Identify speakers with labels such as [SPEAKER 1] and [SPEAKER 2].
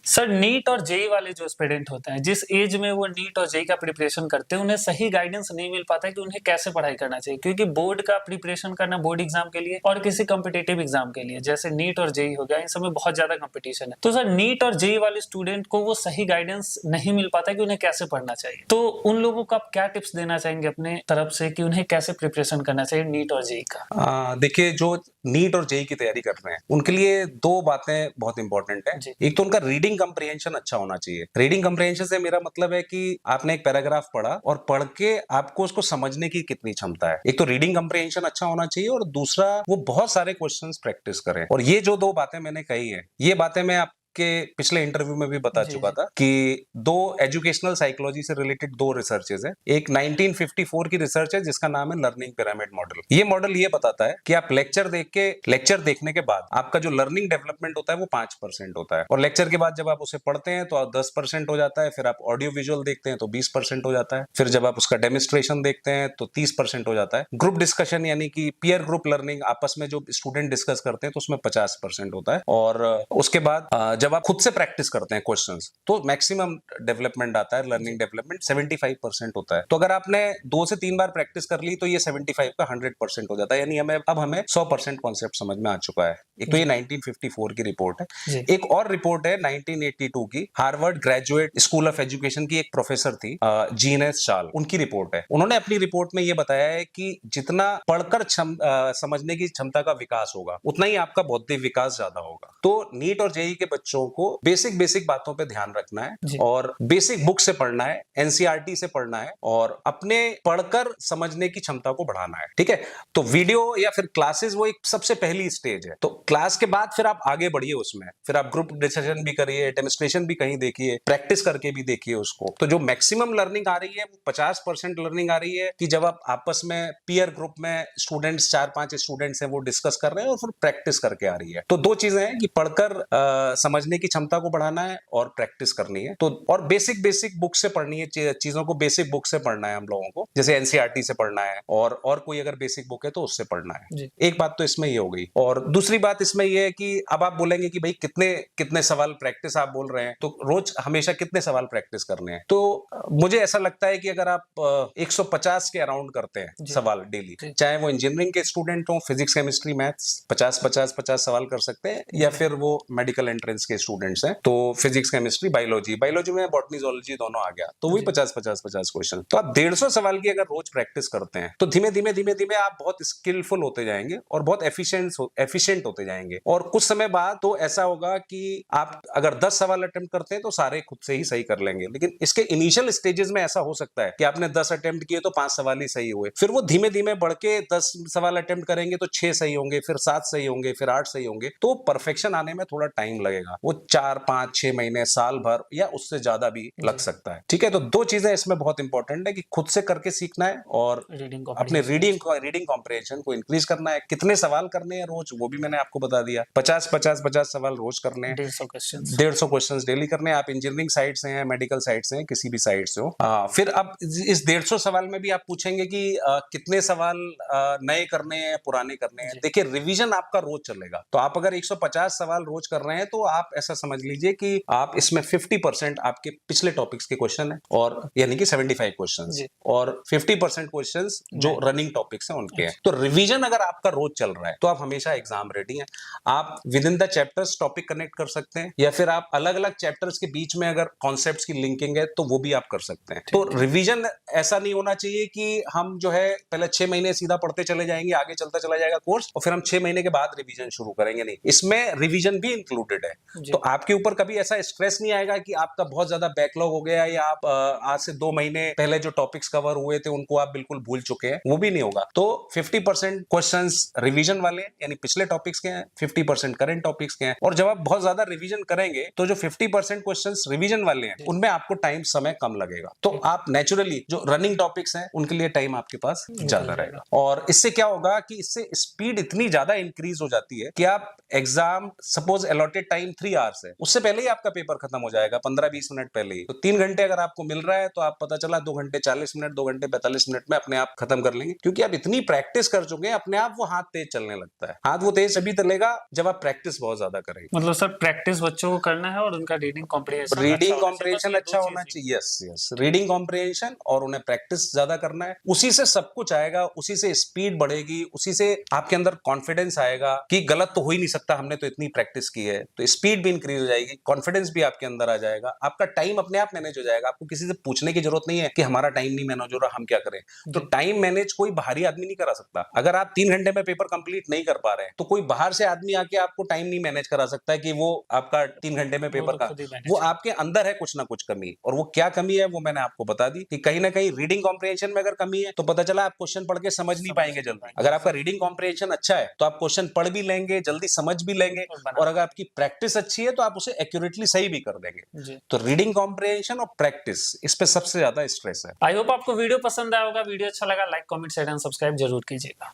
[SPEAKER 1] Sir NEET और JEE वाले जो एस्पिरेंट होते हैं, जिस एज में वो नीट और जेई का प्रिपरेशन करते हैं, उन्हें सही गाइडेंस नहीं मिल पाता है कि उन्हें कैसे पढ़ाई करना चाहिए, क्योंकि बोर्ड का प्रिपरेशन करना बोर्ड एग्जाम के लिए और किसी कॉम्पिटिटिव एग्जाम के लिए, जैसे नीट और जेई हो गया, इन सब में बहुत ज्यादा कंपटीशन है। तो सर नीट और जेई वाले स्टूडेंट को वो सही गाइडेंस नहीं मिल पाता कि उन्हें कैसे पढ़ना चाहिए, तो उन लोगों को आप क्या टिप्स देना चाहेंगे अपने तरफ से कि उन्हें कैसे प्रिपरेशन करना चाहिए नीट और जेई का?
[SPEAKER 2] देखिए, जो नीट और जेई की तैयारी कर रहे हैं उनके लिए दो बातें बहुत इंपॉर्टेंट है। एक तो उनका रीडिंग कंप्रिहेंशन अच्छा होना चाहिए। रीडिंग कंप्रिहेंशन से मेरा मतलब है कि आपने एक पैराग्राफ पढ़ा और पढ़ के आपको उसको समझने की कितनी क्षमता है। एक तो रीडिंग कंप्रिहेंशन अच्छा होना चाहिए और दूसरा वो बहुत सारे क्वेश्चंस प्रैक्टिस करें। और ये जो दो बातें मैंने कही है, ये बातें मैं के पिछले इंटरव्यू में भी बता चुका था कि दो एजुकेशनल साइकोलॉजी से रिलेटेड दो रिसर्चेस है। एक 1954 की रिसर्च है जिसका नाम है लर्निंग पिरामिड मॉडल। ये मॉडल ये बताता है कि आप लेक्चर देखने के बाद आपका जो लर्निंग डेवलपमेंट होता है वो 5% होता है, और लेक्चर के बाद जब आप उसे पढ़ते हैं तो 10% हो जाता है, फिर आप ऑडियो विजुअल देखते हैं तो 20% हो जाता है, फिर जब आप उसका डेमोन्स्ट्रेशन देखते हैं तो 30% हो जाता है, ग्रुप डिस्कशन यानी कि पीयर ग्रुप लर्निंग आपस में जो स्टूडेंट डिस्कस करते हैं तो उसमें 50% होता है, और उसके बाद जब आप खुद से प्रैक्टिस करते हैं क्वेश्चंस तो मैक्सिमम डेवलपमेंट आता है, लर्निंग डेवलपमेंट 75% होता है। तो अगर आपने 2 से 3 बार प्रैक्टिस कर ली तो ये 75 का 100% हो जाता है, यानी हमें 100% कॉन्सेप्ट समझ में आ चुका है। एक तो ये 1954 की रिपोर्ट है। एक और रिपोर्ट है 1982 की, Harvard graduate school of education की एक प्रोफेसर थी जीन एस चाल, उनकी रिपोर्ट है। उन्होंने अपनी रिपोर्ट में ये बताया है कि जितना पढ़कर समझने की क्षमता का विकास होगा उतना ही आपका बौद्धिक विकास ज्यादा होगा। तो नीट और जेई के बच्चों को बेसिक बातों पे ध्यान रखना है और बेसिक बुक से पढ़ना है, एनसीईआरटी से पढ़ना है और अपने पढ़कर समझने की क्षमता को बढ़ाना है। ठीक है, तो वीडियो या फिर क्लासेस वो एक सबसे पहली स्टेज है। तो क्लास के बाद फिर आप आगे बढ़िए, उसमें फिर आप ग्रुप डिस्कशन भी करिए, डेमोन्स्ट्रेशन भी कहीं देखिए, प्रैक्टिस करके भी देखिए उसको। तो जो मैक्सिमम लर्निंग आ रही है वो 50% लर्निंग आ रही है कि जब आप आपस में पीयर ग्रुप में स्टूडेंट्स 4-5 स्टूडेंट्स हैं वो डिस्कस कर रहे हैं, और फिर प्रैक्टिस करके आ रही है। तो दो चीजें हैं कि पढ़कर समझने की क्षमता को बढ़ाना है और प्रैक्टिस करनी है। तो और बेसिक बुक से पढ़नी है, चीजों को बेसिक बुक से पढ़ना है हम लोगों को, जैसे एनसीईआरटी से पढ़ना है और कोई अगर बेसिक बुक है तो उससे पढ़ना है। एक बात तो इसमें ये हो गई, और दूसरी बात इसमें ये है कि अब आप बोलेंगे कि भाई कितने सवाल प्रैक्टिस आप बोल रहे हैं, तो रोज हमेशा कितने सवाल प्रैक्टिस करने हैं? तो मुझे ऐसा लगता है कि अगर आप 150 के अराउंड करते हैं सवाल डेली, चाहे वो इंजीनियरिंग के स्टूडेंट हो, फिजिक्स केमिस्ट्री मैथ्स 50 सवाल कर सकते हैं, या फिर वो मेडिकल एंट्रेंस के स्टूडेंट्स हैं तो फिजिक्स केमिस्ट्री बायोलॉजी में बॉटनी जूलॉजी दोनों आ गया, तो वही 50 क्वेश्चन। तो आप 150 सवाल की अगर रोज प्रैक्टिस करते हैं तो धीमे धीमे आप बहुत स्किलफुल होते जाएंगे और बहुत एफिशिएंट होते जाएंगे, और कुछ समय बाद तो ऐसा होगा कि आप अगर 10 सवाल अटेम्प्ट करते हैं तो सारे खुद से ही सही कर लेंगे। लेकिन इसके इनिशियल स्टेजेस में ऐसा हो सकता है कि आपने 10 अटेम्प्ट किए तो 5 सवाल ही सही हुए, फिर वो धीमे धीमे बढ़ के 10 सवाल अटेम्प्ट करेंगे तो 6 सही होंगे, फिर 7 सही होंगे, फिर 8 सही होंगे। तो परफेक्शन आने में थोड़ा टाइम लगेगा, वो 4-5-6 महीने, साल भर या उससे ज्यादा भी लग सकता है। ठीक है, तो दो चीजें इसमें बहुत इंपॉर्टेंट है कि खुद से करके सीखना है और अपने रीडिंग कॉम्प्रिहेंशन को इंक्रीज करना है। कितने सवाल करने हैं रोज वो भी मैंने आपको बता दिया, 50 सवाल रोज करने हैं, 150 क्वेश्चन डेली करने हैं। आप इंजीनियरिंग साइड से हैं, मेडिकल साइड से हैं, किसी भी साइड से हो। फिर अब इस 150 सवाल में भी आप पूछेंगे कि कितने सवाल नए करने हैं, पुराने करने हैं। देखिए, रिवीजन आपका रोज चलेगा, तो आप अगर 150 सवाल रोज कर रहे हैं तो आप ऐसा समझ लीजिए कि आप इसमें 50% आपके पिछले टॉपिक्स के क्वेश्चन है, और यानी कि 75 क्वेश्चंस, और 50% क्वेश्चंस जो रनिंग टॉपिक्स हैं उनके हैं। तो रिवीजन अगर आपका रोज चल रहा है तो आप हमेशा एग्जाम रेडी हैं। आप with in the chapters topic connect कर सकते हैं, या फिर आप अलग अलग चैप्टर्स के बीच में अगर कॉन्सेप्ट्स की लिंकिंग है तो वो भी आप कर सकते हैं। तो रिवीजन ऐसा नहीं होना चाहिए कि हम जो है पहले 6 महीने सीधा पढ़ते चले जाएंगे, आगे चलता चला जाएगा कोर्स, और फिर हम 6 महीने के बाद रिवीजन शुरू करेंगे। नहीं, इसमें रिवीजन भी इंक्लूडेड है। तो आपके ऊपर कभी ऐसा स्ट्रेस नहीं आएगा कि आपका बहुत ज्यादा बैकलॉग हो गया, या आप आज से 2 महीने पहले जो टॉपिक्स कवर हुए थे उनको आप बिल्कुल भूल चुके हैं, वो भी नहीं होगा। तो 50% क्वेश्चंस रिवीजन वाले यानी पिछले टॉपिक्स के हैं, 50% करंट टॉपिक्स के हैं। और जब आप बहुत ज्यादा रिवीजन करेंगे तो जो 50% क्वेश्चंस रिवीजन वाले हैं उनमें आपको टाइम समय कम लगेगा, तो आप नेचुरली जो रनिंग टॉपिक्स हैं उनके लिए टाइम आपके पास ज्यादा रहेगा। और इससे क्या होगा कि इससे स्पीड इतनी ज्यादा इंक्रीज हो जाती है कि आप exam, suppose allotted time 3 hours है, उससे पहले ही आपका पेपर खत्म हो जाएगा, 15-20 मिनट पहले ही। तो 3 घंटे अगर आपको मिल रहा है तो आप पता चला 2 घंटे 40 मिनट, 2 घंटे 45 मिनट में अपने आप खत्म कर लेंगे, क्योंकि आप इतनी प्रैक्टिस कर चुके हैं, अपने आप वो हाथ तेज चलने लगता है। हाथ वो तेज तभी चलेगा जब आप प्रैक्टिस बहुत ज्यादा करेंगे।
[SPEAKER 1] मतलब सर प्रैक्टिस बच्चों को करना है और उनका रीडिंग
[SPEAKER 2] कॉम्प्रिहेंशन अच्छा होना चाहिए, यस यस, रीडिंग कॉम्प्रिहेंशन और उन्हें प्रैक्टिस ज्यादा करना है, उसी से सब कुछ आएगा, उसी से स्पीड बढ़ेगी, उसी से आपके अंदर कॉन्फिडेंस आएगा कि गलत तो हो ही नहीं सकता, हमने तो इतनी प्रैक्टिस की है, तो स्पीड भी इंक्रीज हो जाएगी, कॉन्फिडेंस भी आपके अंदर आ जाएगा, आपका टाइम अपने आप मैनेज हो जाएगा, आपको किसी से पूछने की जरूरत नहीं है कि हमारा टाइम नहीं मैनेज हो रहा, हम क्या करें। तो टाइम मैनेज कोई बाहरी आदमी नहीं करा सकता। अगर आप 3 घंटे में पेपर कंप्लीट नहीं कर पा रहे हैं तो कोई बाहर से आदमी आके आपको टाइम नहीं मैनेज करा सकता है कि वो आपका 3 घंटे में पेपर का, वो आपके अंदर है कुछ ना कुछ कमी, और वो क्या कमी है वो मैंने आपको बता दी कि कहीं ना कहीं रीडिंग कॉम्प्रिहेंशन में अगर कमी है तो पता चला आप क्वेश्चन पढ़ के समझ नहीं पाएंगे जल्दी। अगर आपका रीडिंग कॉम्प्रिहेंशन अच्छा है तो आप क्वेश्चन पढ़ भी लेंगे, जल्दी समझ भी लेंगे, और अगर आपकी प्रैक्टिस अच्छी है तो आप उसे एक्यूरेटली सही भी कर देंगे। तो रीडिंग कॉम्प्रिहेंशन और प्रैक्टिस, इस पे सबसे ज्यादा स्ट्रेस है।
[SPEAKER 1] आई होप आपको वीडियो पसंद आया होगा। वीडियो अच्छा लगा like comment share and subscribe जरूर कीजिएगा।